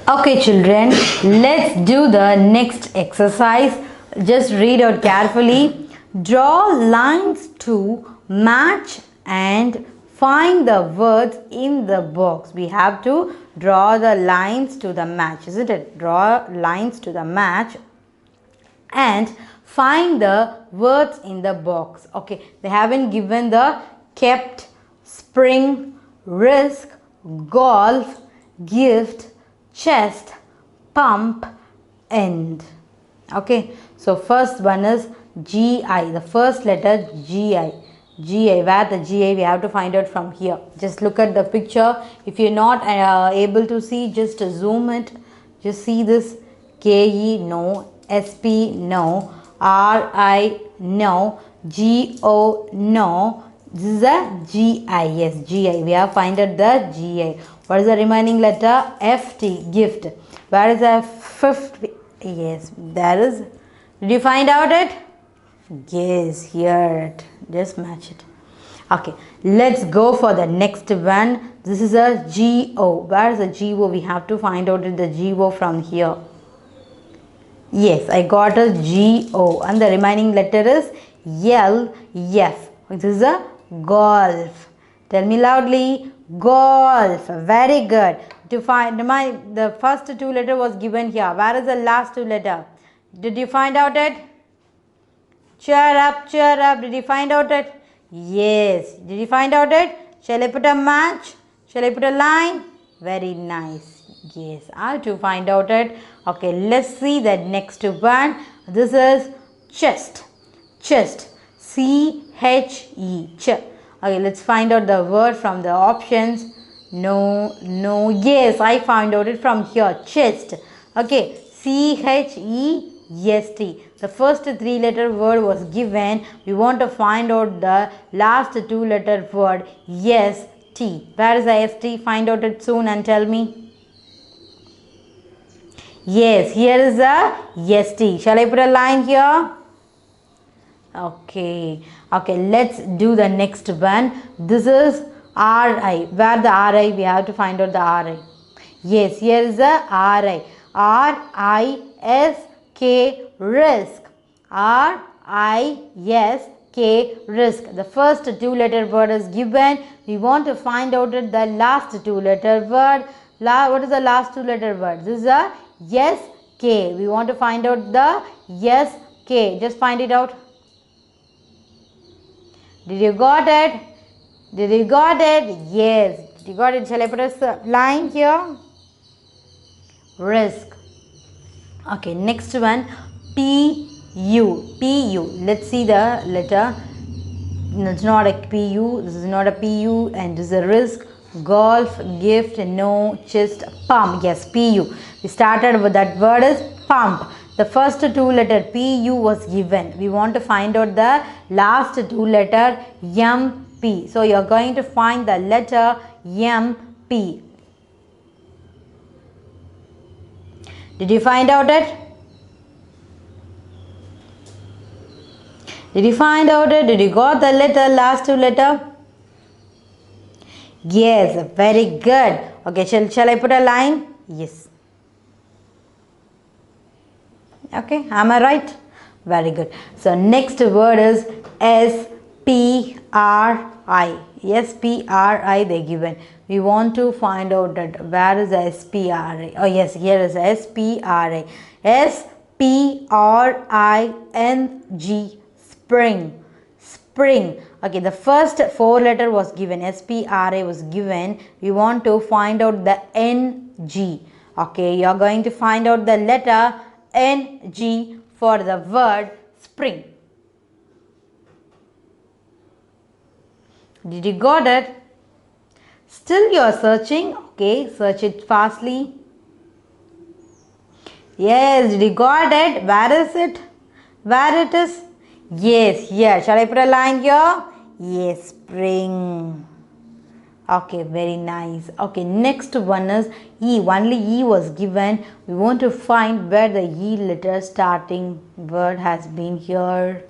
Okay, children, let's do the next exercise. Just read out carefully. Draw lines to match and find the words in the box. We have to draw the lines to the match, isn't it? Draw lines to the match and find the words in the box. Okay, they haven't given the kept, spring, risk, golf, gift, chest, pump, end. Okay, so first one is GI, the first letter GI. GI, where the GI we have to find out from here. Just look at the picture. If you're not able to see, just zoom it. Just see this. KE, no. SP, no. RI, no. GO, no. This is a GI. Yes, GI. We have find out the GI. What is the remaining letter? FT, gift. Where is the fifth? Yes, there is. Did you find out it? Yes, here it. Just match it. Okay, let's go for the next one. This is a GO. Where is the GO? We have to find out the GO from here. Yes, I got a GO and the remaining letter is L, F. This is a golf. Tell me loudly. Golf. Very good. To find the first two letter was given here. Where is the last two letter? Did you find out it? Cheer up, cheer up. Did you find out it? Yes. Did you find out it? Shall I put a match? Shall I put a line? Very nice. Yes, I have to find out it. Okay, let's see the next one. This is chest. Chest. C-H-E. Ch. Okay, let's find out the word from the options. No, no. Yes, I found out it from here. Chest. Okay, C-H-E-S-T. The first three letter word was given. We want to find out the last two letter word. S-T. Where is the S-T? Find out it soon and tell me. Yes, here is the ST. Shall I put a line here? Okay. Okay, let's do the next one. This is RI. Where the RI? We have to find out the RI. Yes, here is the RI. R-I-S-K, risk. R-I-S-K, risk. The first two letter word is given. We want to find out the last two letter word. What is the last two letter word? This is a yes, K. We want to find out the yes, K. Just find it out. Did you got it? Did you got it? Yes. Did you got it? Shall I put a line here? Risk. Okay, next one. P-U. P-U. Let's see the letter. No, it's not a P-U. This is not a P-U and this is a risk. Golf, gift, no, chest, pump. Yes, P-U. We started with that word is pump. The first two letter P-U was given. We want to find out the last two letter M-P. So, you are going to find the letter M-P. Did you find out it? Did you find out it? Did you got the letter, last two letter? Yes, very good. Okay, shall I put a line? Yes. Okay, am I right? Very good. So, next word is S-P-R-I. S-P-R-I they given. We want to find out that where is S-P-R-I? Oh, yes, here is S-P-R-I. S-P-R-I-N-G, spring. Spring. Okay, the first four letter was given. S-P-R-I was given. We want to find out the N-G. Okay, you are going to find out the letter N-G for the word spring. Did you got it? Still you are searching? Okay, search it fastly. Yes, did you got it? Where is it? Where it is? Yes, here. Shall I put a line here? Yes, spring. Okay, very nice. Okay, next one is E. Only E was given. We want to find where the E letter starting word has been here.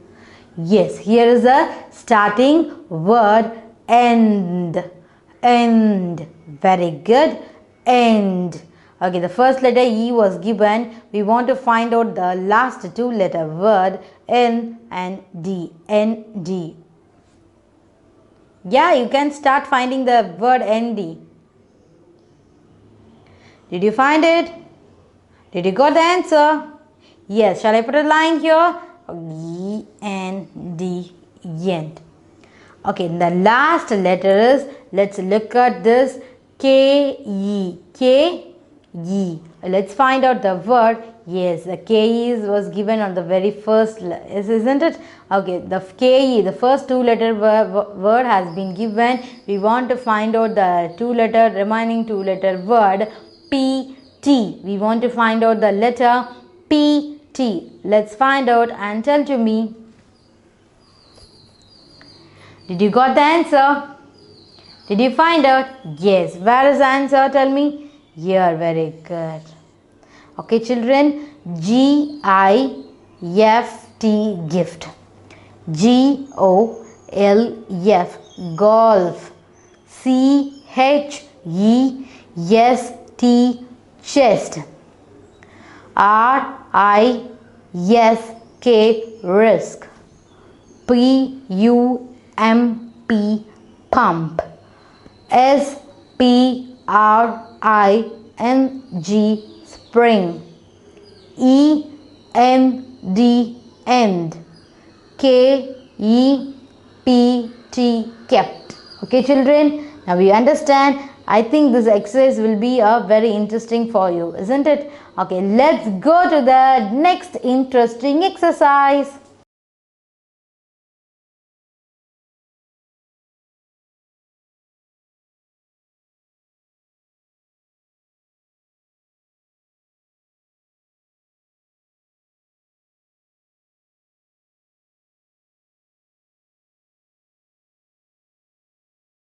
Yes, here is a starting word end. End. Very good. End. Okay, the first letter E was given. We want to find out the last two letter word N and D. ND. Yeah, you can start finding the word ND. Did you find it? Did you got the answer? Yes. Shall I put a line here? E N D end. Okay, the last letter is, let's look at this, K E. K E. Let's find out the word. Yes, the K E was given on the very first, isn't it? Okay, the K E, the first two letter word has been given. We want to find out the remaining two letter word P T. We want to find out the letter P T. Let's find out and tell to me. Did you got the answer? Did you find out? Yes. Where is the answer? Tell me. Here. Very good. Okay, children. G-I-F-T, gift. G-O-L-F, golf. C-H-E-S-T, chest. R-I-S-K, risk. P-U-M-P, pump. S-P-R-I-N-G, spring. E-N-D, end. K-E-P-T, kept. Okay, children, now you understand. I think this exercise will be very interesting for you, isn't it? Okay, let's go to the next interesting exercise.